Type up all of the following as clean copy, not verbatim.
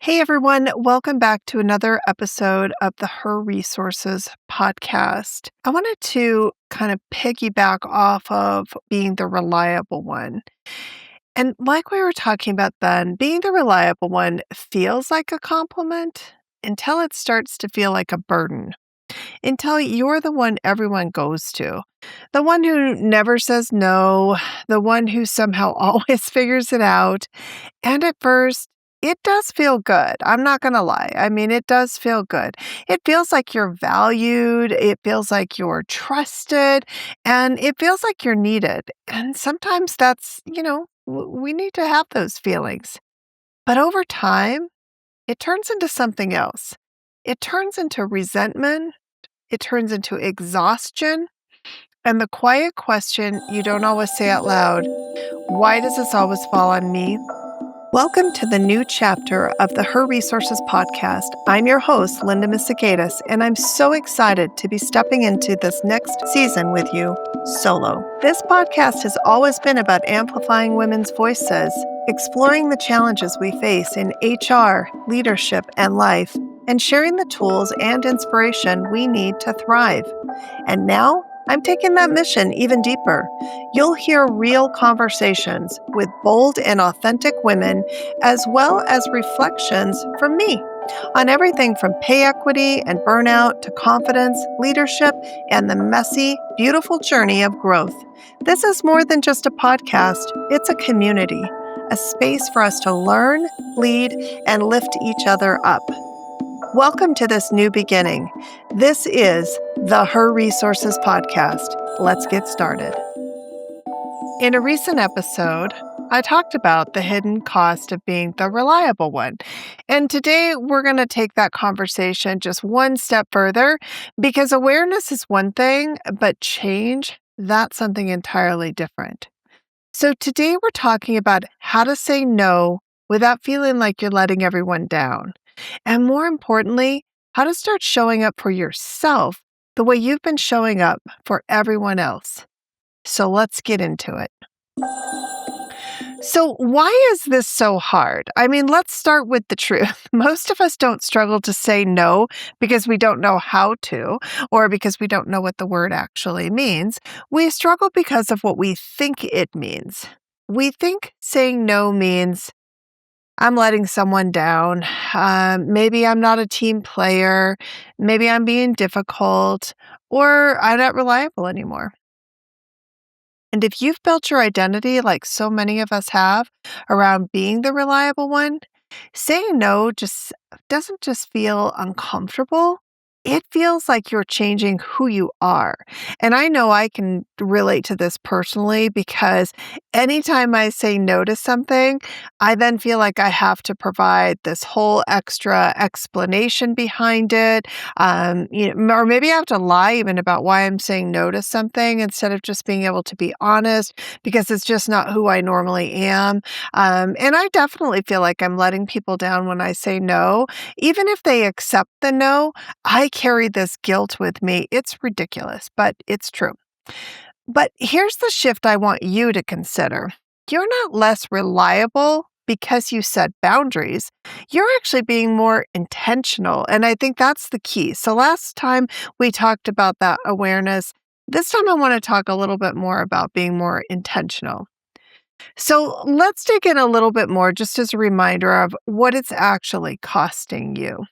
Hey everyone, welcome back to another episode of the Her Resources podcast. I wanted to kind of piggyback off of being the reliable one. And like we were talking about then, being the reliable one feels like a compliment until it starts to feel like a burden, until you're the one everyone goes to, the one who never says no, the one who somehow always figures it out. And at first, it does feel good. I'm not going to lie. I mean, it does feel good. It feels like you're valued. It feels like you're trusted. And it feels like you're needed. And sometimes we need to have those feelings. But over time, it turns into something else. It turns into resentment. It turns into exhaustion. And the quiet question you don't always say out loud, why does this always fall on me? Welcome to the new chapter of the Her Resources podcast. I'm your host, Linda Misakadis, and I'm so excited to be stepping into this next season with you solo. This podcast has always been about amplifying women's voices, exploring the challenges we face in HR, leadership, and life, and sharing the tools and inspiration we need to thrive. And now, I'm taking that mission even deeper. You'll hear real conversations with bold and authentic women, as well as reflections from me on everything from pay equity and burnout to confidence, leadership, and the messy, beautiful journey of growth. This is more than just a podcast, it's a community, a space for us to learn, lead, and lift each other up. Welcome to this new beginning. This is the Her Resources podcast. Let's get started. In a recent episode, I talked about the hidden cost of being the reliable one. And today we're going to take that conversation just one step further because awareness is one thing, but change, that's something entirely different. So today we're talking about how to say no without feeling like you're letting everyone down. And more importantly, how to start showing up for yourself the way you've been showing up for everyone else. So let's get into it. So why is this so hard? I mean, let's start with the truth. Most of us don't struggle to say no because we don't know how to, or because we don't know what the word actually means. We struggle because of what we think it means. We think saying no means I'm letting someone down. Maybe I'm not a team player. Maybe I'm being difficult, or I'm not reliable anymore. And if you've built your identity like so many of us have around being the reliable one, saying no just doesn't just feel uncomfortable. It feels like you're changing who you are. And I know I can relate to this personally because anytime I say no to something, I then feel like I have to provide this whole extra explanation behind it. Or maybe I have to lie even about why I'm saying no to something instead of just being able to be honest because it's just not who I normally am. And I definitely feel like I'm letting people down when I say no. Even if they accept the no, I carry this guilt with me. It's ridiculous, but it's true. But here's the shift I want you to consider. You're not less reliable because you set boundaries. You're actually being more intentional. And I think that's the key. So last time we talked about that awareness. This time I want to talk a little bit more about being more intentional. So let's dig in a little bit more just as a reminder of what it's actually costing you.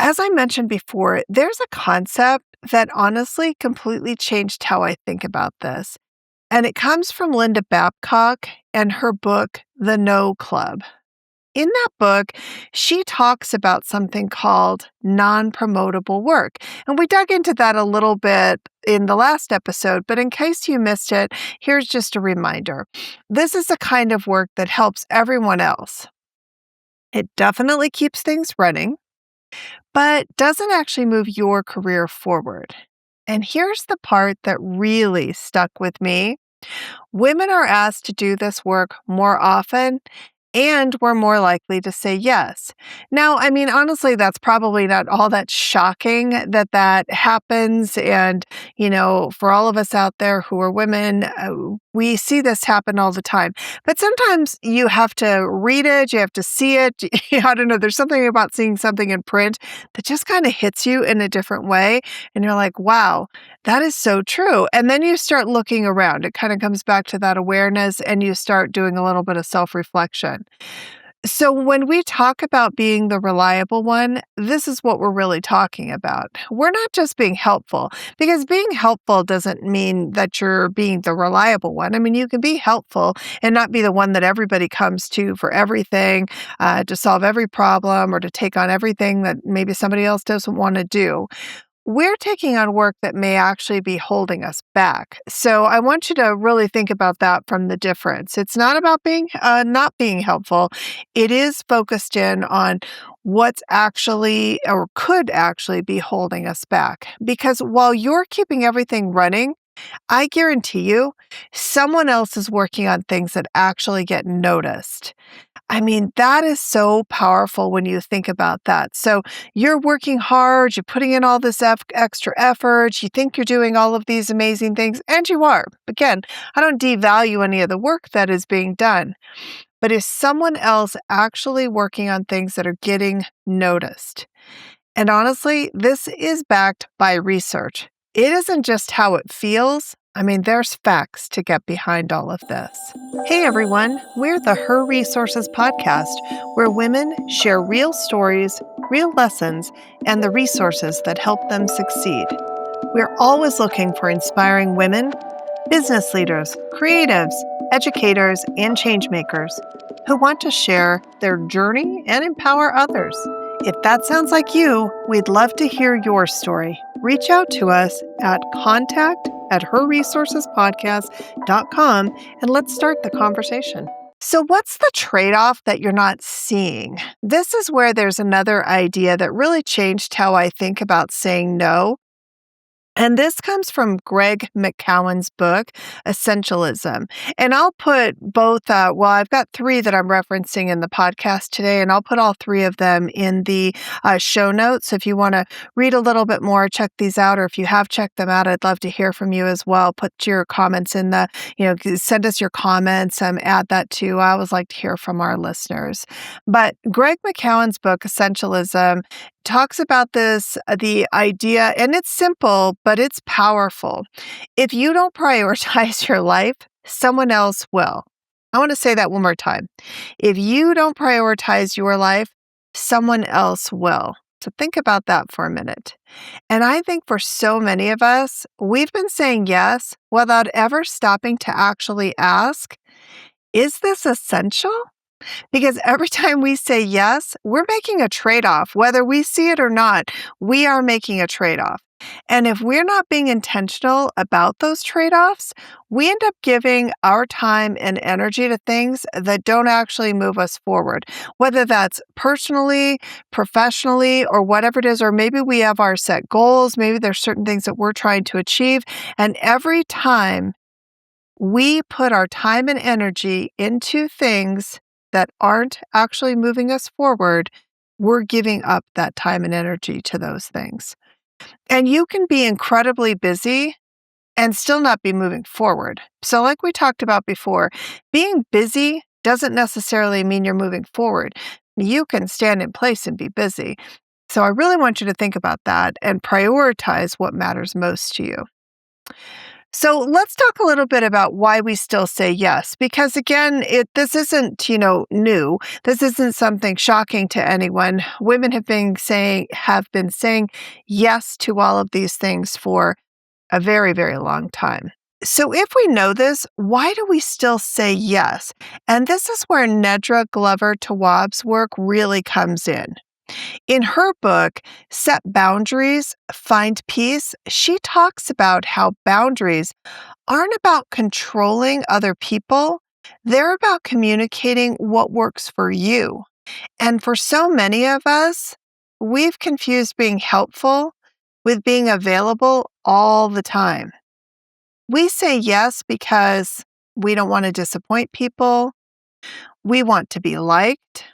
As I mentioned before, there's a concept that honestly completely changed how I think about this. And it comes from Linda Babcock and her book, The No Club. In that book, she talks about something called non-promotable work. And we dug into that a little bit in the last episode, but in case you missed it, here's just a reminder. This is the kind of work that helps everyone else. It definitely keeps things running, but doesn't actually move your career forward. And here's the part that really stuck with me. Women are asked to do this work more often, and we're more likely to say yes. Now, I mean, honestly, that's probably not all that shocking that that happens. And, for all of us out there who are women, we see this happen all the time. But sometimes you have to read it, you have to see it. I don't know, there's something about seeing something in print that just kind of hits you in a different way. And you're like, wow, that is so true. And then you start looking around. It kind of comes back to that awareness and you start doing a little bit of self-reflection. So when we talk about being the reliable one, this is what we're really talking about. We're not just being helpful, because being helpful doesn't mean that you're being the reliable one. I mean, you can be helpful and not be the one that everybody comes to for everything, to solve every problem or to take on everything that maybe somebody else doesn't want to do. We're taking on work that may actually be holding us back. So I want you to really think about that from the difference. It's not about being not being helpful. It is focused in on what's actually or could actually be holding us back. Because while you're keeping everything running, I guarantee you, someone else is working on things that actually get noticed. I mean, that is so powerful when you think about that. So you're working hard, you're putting in all this extra effort, you think you're doing all of these amazing things, and you are. Again, I don't devalue any of the work that is being done, but is someone else actually working on things that are getting noticed? And honestly, this is backed by research. It isn't just how it feels. I mean, there's facts to get behind all of this. Hey everyone, we're the Her Resources podcast, where women share real stories, real lessons, and the resources that help them succeed. We're always looking for inspiring women, business leaders, creatives, educators, and changemakers who want to share their journey and empower others. If that sounds like you, we'd love to hear your story. Reach out to us at contact@herresourcespodcast.com and let's start the conversation. So what's the trade-off that you're not seeing? This is where there's another idea that really changed how I think about saying no. And this comes from Greg McKeown's book, Essentialism. And I'll put both, I've got three that I'm referencing in the podcast today, and I'll put all three of them in the show notes. So if you want to read a little bit more, check these out. Or if you have checked them out, I'd love to hear from you as well. Put your comments in send us your comments, add that too. I always like to hear from our listeners. But Greg McKeown's book, Essentialism, talks about the idea, and it's simple, but it's powerful. If you don't prioritize your life, someone else will. I want to say that one more time. If you don't prioritize your life, someone else will. So think about that for a minute. And I think for so many of us, we've been saying yes without ever stopping to actually ask, is this essential? Because every time we say yes, we're making a trade-off. Whether we see it or not, we are making a trade-off. And if we're not being intentional about those trade-offs, we end up giving our time and energy to things that don't actually move us forward, whether that's personally, professionally, or whatever it is, or maybe we have our set goals, maybe there's certain things that we're trying to achieve. And every time we put our time and energy into things that aren't actually moving us forward, we're giving up that time and energy to those things. And you can be incredibly busy and still not be moving forward. So like we talked about before, being busy doesn't necessarily mean you're moving forward. You can stand in place and be busy. So I really want you to think about that and prioritize what matters most to you. So let's talk a little bit about why we still say yes, because again, this isn't, new. This isn't something shocking to anyone. Women have been saying yes to all of these things for a very, very long time. So if we know this, why do we still say yes? And this is where Nedra Glover Tawwab's work really comes in. In her book, Set Boundaries, Find Peace, she talks about how boundaries aren't about controlling other people. They're about communicating what works for you. And for so many of us, we've confused being helpful with being available all the time. We say yes because we don't want to disappoint people. We want to be liked.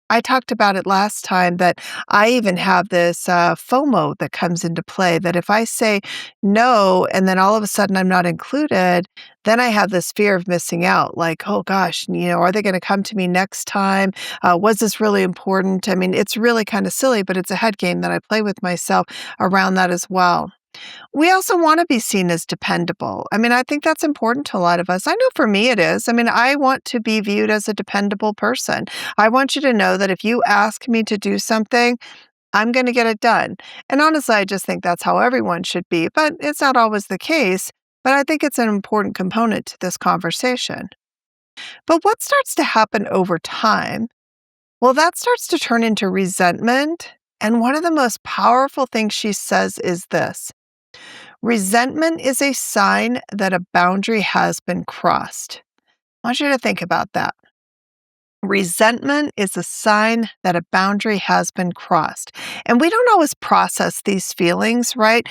I talked about it last time that I even have this FOMO that comes into play that if I say no and then all of a sudden I'm not included, then I have this fear of missing out. Like, oh gosh, are they going to come to me next time? Was this really important? I mean, it's really kind of silly, but it's a head game that I play with myself around that as well. We also want to be seen as dependable. I mean, I think that's important to a lot of us. I know for me it is. I mean, I want to be viewed as a dependable person. I want you to know that if you ask me to do something, I'm going to get it done. And honestly, I just think that's how everyone should be, but it's not always the case. But I think it's an important component to this conversation. But what starts to happen over time? Well, that starts to turn into resentment. And one of the most powerful things she says is this. Resentment is a sign that a boundary has been crossed. I want you to think about that. Resentment is a sign that a boundary has been crossed. And we don't always process these feelings, right?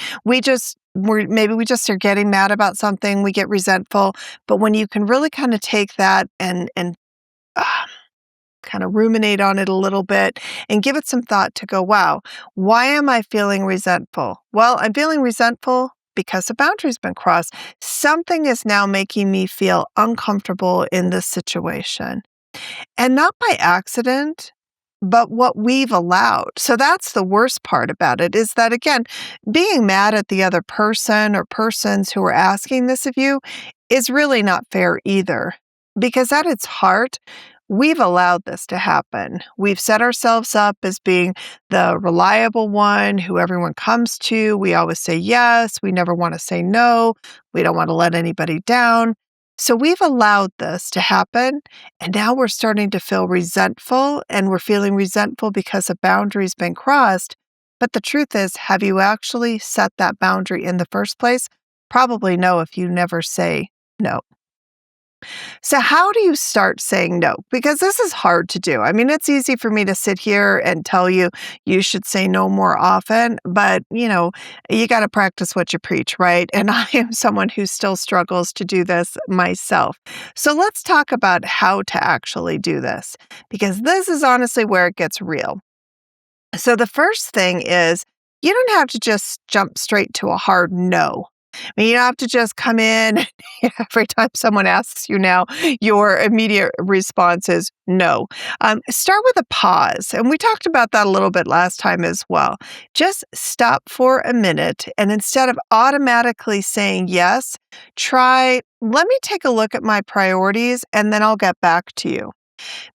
Maybe we just are getting mad about something, we get resentful, but when you can really kind of take that and uh, kind of ruminate on it a little bit and give it some thought to go, wow, why am I feeling resentful? Well, I'm feeling resentful because the boundary's been crossed. Something is now making me feel uncomfortable in this situation. And not by accident, but what we've allowed. So that's the worst part about it is that, again, being mad at the other person or persons who are asking this of you is really not fair either. Because at its heart, we've allowed this to happen. We've set ourselves up as being the reliable one who everyone comes to. We always say yes. We never want to say no. We don't want to let anybody down. So we've allowed this to happen, and now we're starting to feel resentful, and we're feeling resentful because a boundary's been crossed. But the truth is, have you actually set that boundary in the first place? Probably no if you never say no. So how do you start saying no? Because this is hard to do. I mean, it's easy for me to sit here and tell you you should say no more often, but you got to practice what you preach, right? And I am someone who still struggles to do this myself. So let's talk about how to actually do this, because this is honestly where it gets real. So the first thing is you don't have to just jump straight to a hard no. I mean, you don't have to just come in every time someone asks you now, your immediate response is no. Start with a pause. And we talked about that a little bit last time as well. Just stop for a minute. And instead of automatically saying yes, let me take a look at my priorities and then I'll get back to you.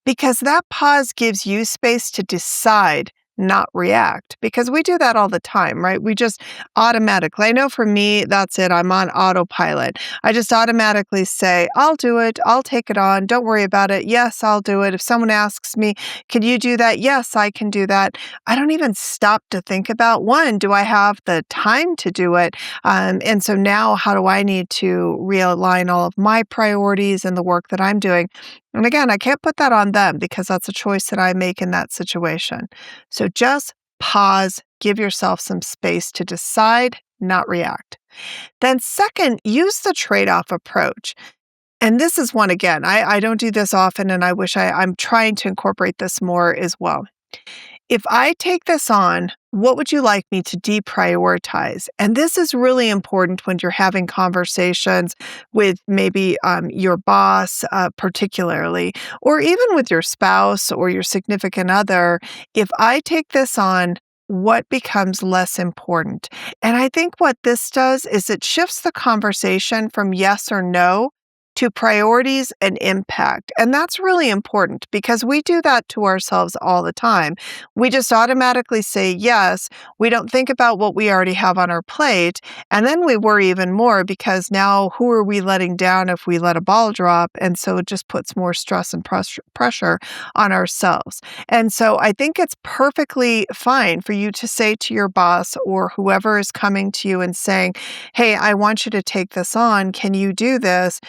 Because that pause gives you space to decide, not react, because we do that all the time, right? We just automatically, I know for me, that's it. I'm on autopilot. I just automatically say, I'll do it. I'll take it on. Don't worry about it. Yes, I'll do it. If someone asks me, can you do that? Yes, I can do that. I don't even stop to think about, one, do I have the time to do it? And so now how do I need to realign all of my priorities and the work that I'm doing? And again, I can't put that on them because that's a choice that I make in that situation. So just pause, give yourself some space to decide, not react. Then second, use the trade-off approach. And this is one, again, I don't do this often, and I wish I'm trying to incorporate this more as well. If I take this on, what would you like me to deprioritize? And this is really important when you're having conversations with maybe your boss, particularly, or even with your spouse or your significant other. If I take this on, what becomes less important? And I think what this does is it shifts the conversation from yes or no to priorities and impact. And that's really important because we do that to ourselves all the time. We just automatically say yes. We don't think about what we already have on our plate. And then we worry even more because now who are we letting down if we let a ball drop? And so it just puts more stress and pressure on ourselves. And so I think it's perfectly fine for you to say to your boss or whoever is coming to you and saying, hey, I want you to take this on. Can you do this?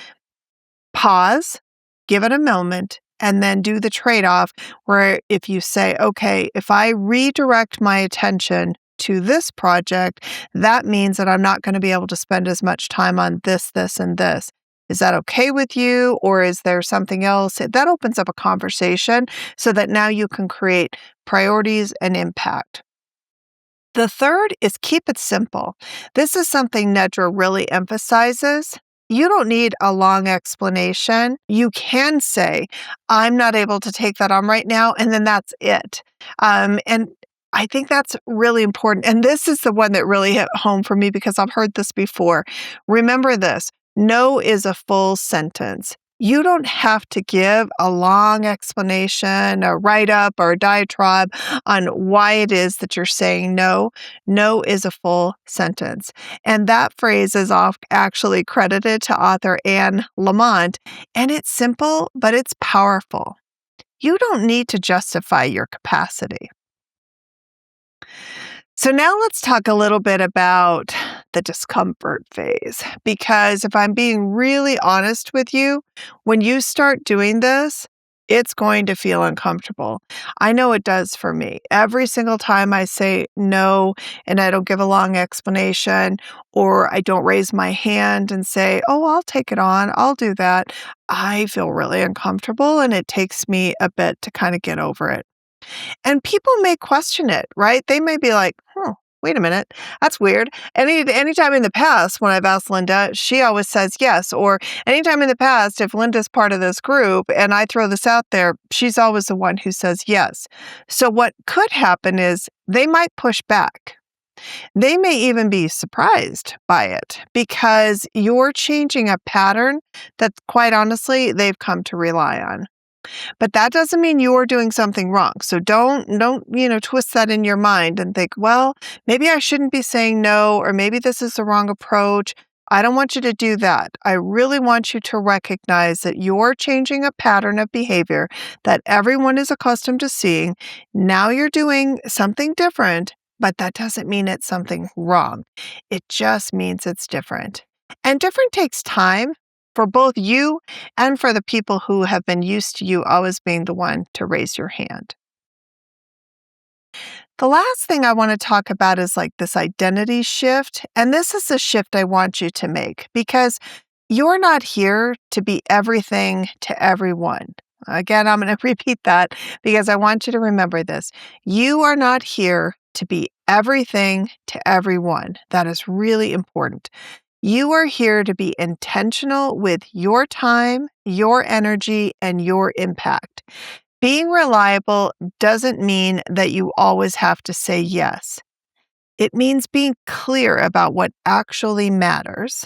Pause, give it a moment, and then do the trade-off where if you say, okay, if I redirect my attention to this project, that means that I'm not going to be able to spend as much time on this, and this. Is that okay with you? Or is there something else? That opens up a conversation so that now you can create priorities and impact. The third is keep it simple. This is something Nedra really emphasizes. You don't need a long explanation. You can say, I'm not able to take that on right now, and then that's it. And I think that's really important. And this is the one that really hit home for me because I've heard this before. Remember this: no is a full sentence. You don't have to give a long explanation, a write up, or a diatribe on why it is that you're saying no. No is a full sentence. And that phrase is actually credited to author Anne Lamott, and it's simple, but it's powerful. You don't need to justify your capacity. So now let's talk a little bit about the discomfort phase, because if I'm being really honest with you, when you start doing this, it's going to feel uncomfortable. I know it does for me. Every single time I say no and I don't give a long explanation, or I don't raise my hand and say, oh, I'll take it on, I'll do that, I feel really uncomfortable and it takes me a bit to kind of get over it. And people may question it, right? They may be like, wait a minute, that's weird. Anytime in the past when I've asked Linda, she always says yes. Or anytime in the past, if Linda's part of this group and I throw this out there, she's always the one who says yes. So what could happen is they might push back. They may even be surprised by it because you're changing a pattern that, quite honestly, they've come to rely on. But that doesn't mean you're doing something wrong. So don't, twist that in your mind and think, well, maybe I shouldn't be saying no, or maybe this is the wrong approach. I don't want you to do that. I really want you to recognize that you're changing a pattern of behavior that everyone is accustomed to seeing. Now you're doing something different, but that doesn't mean it's something wrong. It just means it's different. And different takes time for both you and for the people who have been used to you always being the one to raise your hand. The last thing I want to talk about is like this identity shift. And this is a shift I want you to make because you're not here to be everything to everyone. Again, I'm going to repeat that because I want you to remember this. You are not here to be everything to everyone. That is really important. You are here to be intentional with your time, your energy, and your impact. Being reliable doesn't mean that you always have to say yes. It means being clear about what actually matters.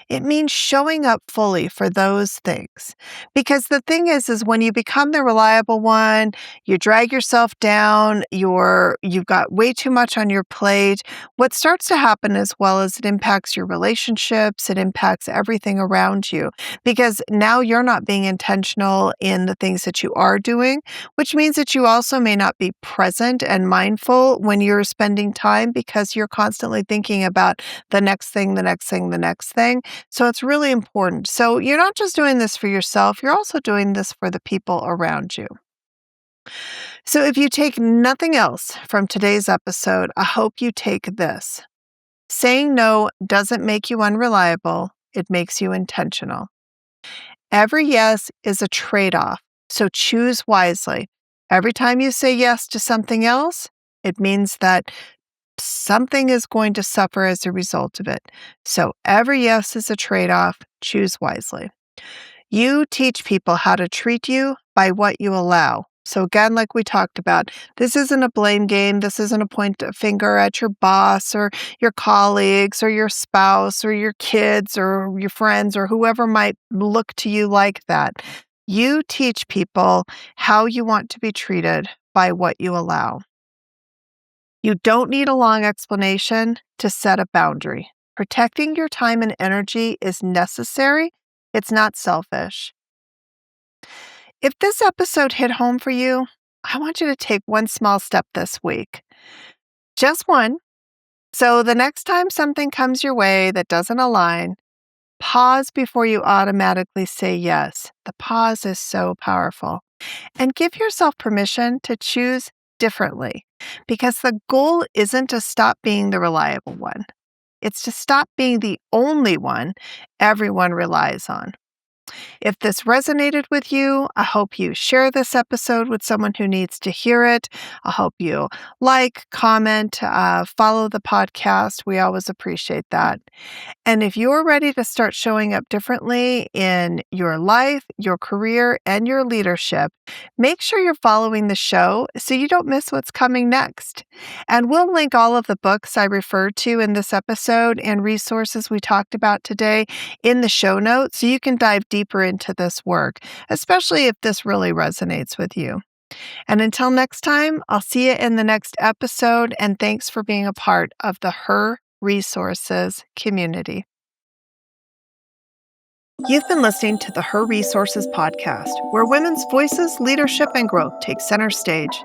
It means showing up fully for those things. Because the thing is when you become the reliable one, you drag yourself down, you've got way too much on your plate. What starts to happen as well is it impacts your relationships, it impacts everything around you. Because now you're not being intentional in the things that you are doing, which means that you also may not be present and mindful when you're spending time because you're constantly thinking about the next thing, the next thing, the next thing. So it's really important. So you're not just doing this for yourself, you're also doing this for the people around you. So if you take nothing else from today's episode, I hope you take this. Saying no doesn't make you unreliable, it makes you intentional. Every yes is a trade-off, so choose wisely. Every time you say yes to something else, it means that something is going to suffer as a result of it. So every yes is a trade-off. Choose wisely. You teach people how to treat you by what you allow. So again, like we talked about, this isn't a blame game. This isn't a point a finger at your boss or your colleagues or your spouse or your kids or your friends or whoever might look to you like that. You teach people how you want to be treated by what you allow. You don't need a long explanation to set a boundary. Protecting your time and energy is necessary. It's not selfish. If this episode hit home for you, I want you to take one small step this week. Just one. So the next time something comes your way that doesn't align, pause before you automatically say yes. The pause is so powerful. And give yourself permission to choose differently because the goal isn't to stop being the reliable one. It's to stop being the only one everyone relies on. If this resonated with you, I hope you share this episode with someone who needs to hear it. I hope you like, comment, follow the podcast. We always appreciate that. And if you're ready to start showing up differently in your life, your career, and your leadership, make sure you're following the show so you don't miss what's coming next. And we'll link all of the books I referred to in this episode and resources we talked about today in the show notes so you can dive deeper into this work, especially if this really resonates with you. And until next time, I'll see you in the next episode, and thanks for being a part of the Her Resources community. You've been listening to the Her Resources podcast, where women's voices, leadership, and growth take center stage.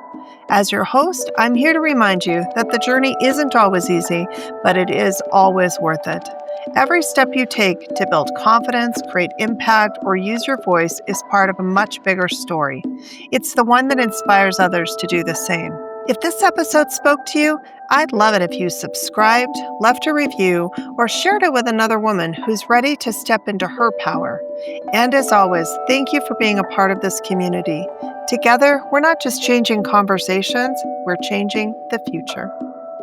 As your host, I'm here to remind you that the journey isn't always easy, but it is always worth it. Every step you take to build confidence, create impact, or use your voice is part of a much bigger story. It's the one that inspires others to do the same. If this episode spoke to you, I'd love it if you subscribed, left a review, or shared it with another woman who's ready to step into her power. And as always, thank you for being a part of this community. Together, we're not just changing conversations, we're changing the future.